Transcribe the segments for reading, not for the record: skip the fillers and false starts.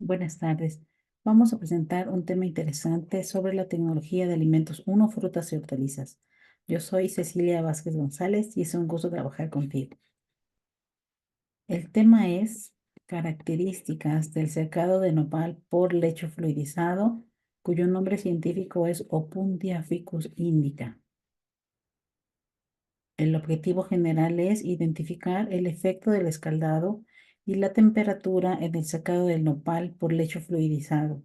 Buenas tardes. Vamos a presentar un tema interesante sobre la tecnología de alimentos uno, frutas y hortalizas. Yo soy Cecilia Vázquez González y es un gusto trabajar contigo. El tema es características del secado de nopal por lecho fluidizado, cuyo nombre científico es Opuntia ficus indica. El objetivo general es identificar el efecto del escaldado y la temperatura en el secado del nopal por lecho fluidizado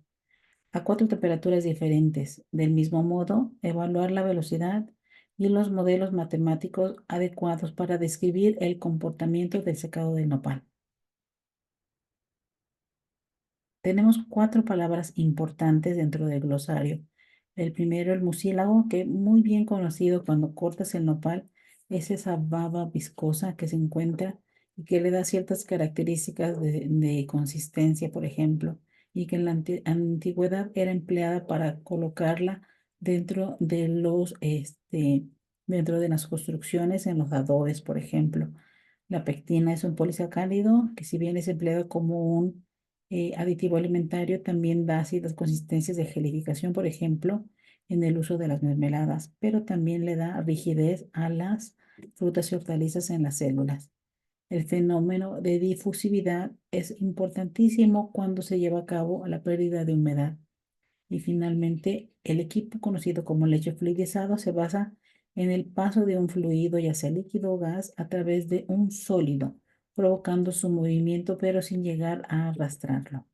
a cuatro temperaturas diferentes. Del mismo modo, evaluar la velocidad y los modelos matemáticos adecuados para describir el comportamiento del secado del nopal. Tenemos cuatro palabras importantes dentro del glosario. El primero, el mucílago, que muy bien conocido cuando cortas el nopal, es esa baba viscosa que se encuentra y que le da ciertas características de consistencia, por ejemplo, y que en la antigüedad era empleada para colocarla dentro de dentro de las construcciones, en los adobes, por ejemplo. La pectina es un polisacárido que, si bien es empleado como un aditivo alimentario, también da ciertas consistencias de gelificación, por ejemplo, en el uso de las mermeladas, pero también le da rigidez a las frutas y hortalizas en las células. El fenómeno de difusividad es importantísimo cuando se lleva a cabo la pérdida de humedad. Y finalmente, el equipo conocido como leche fluidizado se basa en el paso de un fluido, ya sea líquido o gas, a través de un sólido, provocando su movimiento pero sin llegar a arrastrarlo.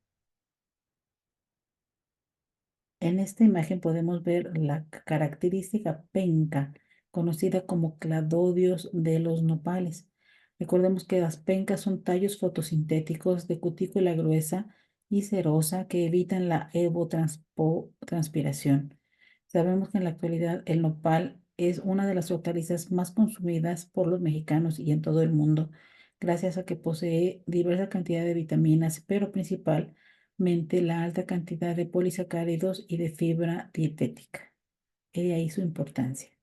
En esta imagen podemos ver la característica penca, conocida como cladodios de los nopales. Recordemos que las pencas son tallos fotosintéticos de cutícula gruesa y cerosa que evitan la evotranspiración. Sabemos que en la actualidad el nopal es una de las hortalizas más consumidas por los mexicanos y en todo el mundo, gracias a que posee diversa cantidad de vitaminas, pero principalmente la alta cantidad de polisacáridos y de fibra dietética. Y de ahí su importancia.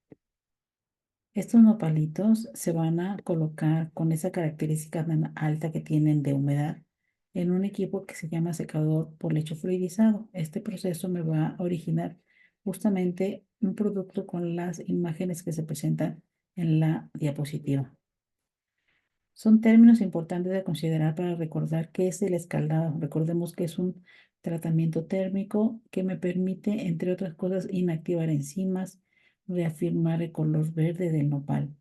Estos nopalitos se van a colocar con esa característica tan alta que tienen de humedad en un equipo que se llama secador por lecho fluidizado. Este proceso me va a originar justamente un producto con las imágenes que se presentan en la diapositiva. Son términos importantes de considerar para recordar qué es el escaldado. Recordemos que es un tratamiento térmico que me permite, entre otras cosas, inactivar enzimas, reafirmar el color verde del nopal.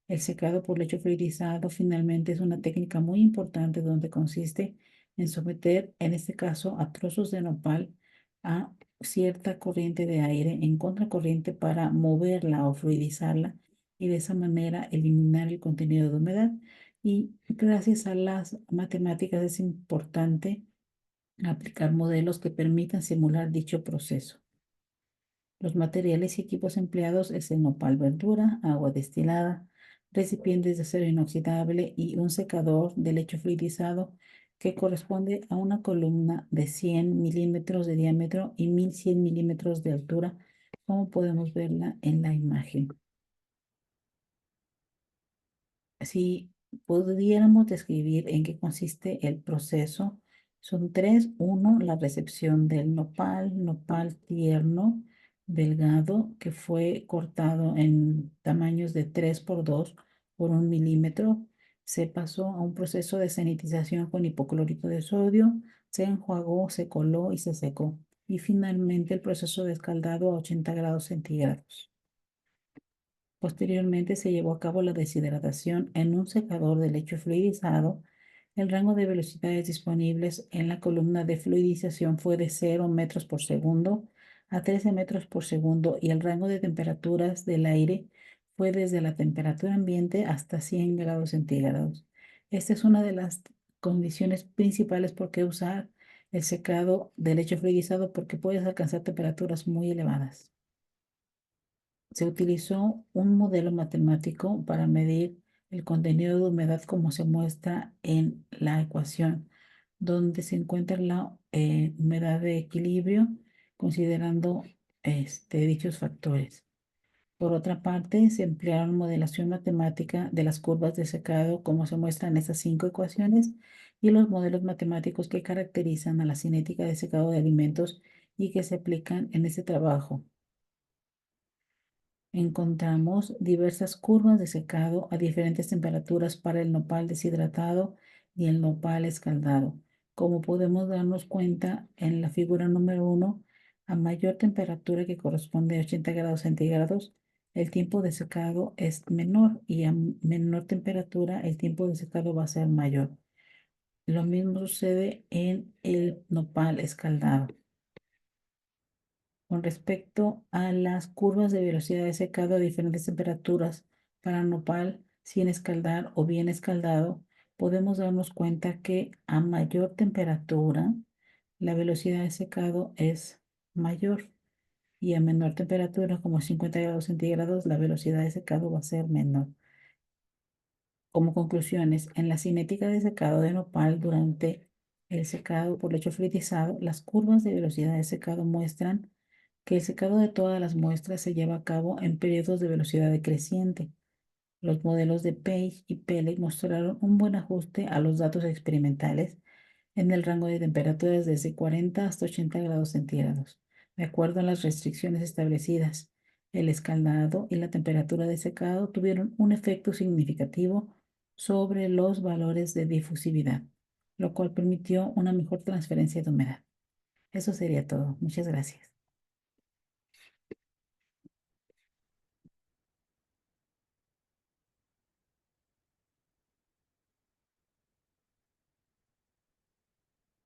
El secado por lecho fluidizado finalmente es una técnica muy importante donde consiste en someter, en este caso, a trozos de nopal a cierta corriente de aire en contracorriente para moverla o fluidizarla y de esa manera eliminar el contenido de humedad. Y gracias a las matemáticas es importante aplicar modelos que permitan simular dicho proceso. Los materiales y equipos empleados es el nopal verdura, agua destilada, recipientes de acero inoxidable y un secador de lecho fluidizado que corresponde a una columna de 100 milímetros de diámetro y 1100 milímetros de altura, como podemos verla en la imagen. Si pudiéramos describir en qué consiste el proceso, son tres. Uno, la recepción del nopal, nopal tierno, delgado, que fue cortado en tamaños de 3 por 2 por 1 milímetro. Se pasó a un proceso de sanitización con hipoclorito de sodio, se enjuagó, se coló y se secó. Y finalmente el proceso de escaldado a 80 grados centígrados. Posteriormente se llevó a cabo la deshidratación en un secador de lecho fluidizado. El rango de velocidades disponibles en la columna de fluidización fue de 0 metros por segundo a 13 metros por segundo y el rango de temperaturas del aire fue desde la temperatura ambiente hasta 100 grados centígrados. Esta es una de las condiciones principales por qué usar el secado de lecho fluidizado, porque puedes alcanzar temperaturas muy elevadas. Se utilizó un modelo matemático para medir el contenido de humedad como se muestra en la ecuación, donde se encuentra la humedad de equilibrio considerando dichos factores. Por otra parte, se emplearon modelación matemática de las curvas de secado, como se muestra en estas 5 ecuaciones, y los modelos matemáticos que caracterizan a la cinética de secado de alimentos y que se aplican en este trabajo. Encontramos diversas curvas de secado a diferentes temperaturas para el nopal deshidratado y el nopal escaldado. Como podemos darnos cuenta en la figura número 1, a mayor temperatura, que corresponde a 80 grados centígrados, el tiempo de secado es menor, y a menor temperatura el tiempo de secado va a ser mayor. Lo mismo sucede en el nopal escaldado. Con respecto a las curvas de velocidad de secado a diferentes temperaturas para nopal sin escaldar o bien escaldado, podemos darnos cuenta que a mayor temperatura la velocidad de secado es mayor, y a menor temperatura, como 50 grados centígrados, la velocidad de secado va a ser menor. Como conclusiones, en la cinética de secado de nopal durante el secado por lecho fluidizado, las curvas de velocidad de secado muestran que el secado de todas las muestras se lleva a cabo en periodos de velocidad decreciente. Los modelos de Page y Pelley mostraron un buen ajuste a los datos experimentales en el rango de temperaturas desde 40 hasta 80 grados centígrados, de acuerdo a las restricciones establecidas. El escaldado y la temperatura de secado tuvieron un efecto significativo sobre los valores de difusividad, lo cual permitió una mejor transferencia de humedad. Eso sería todo. Muchas gracias.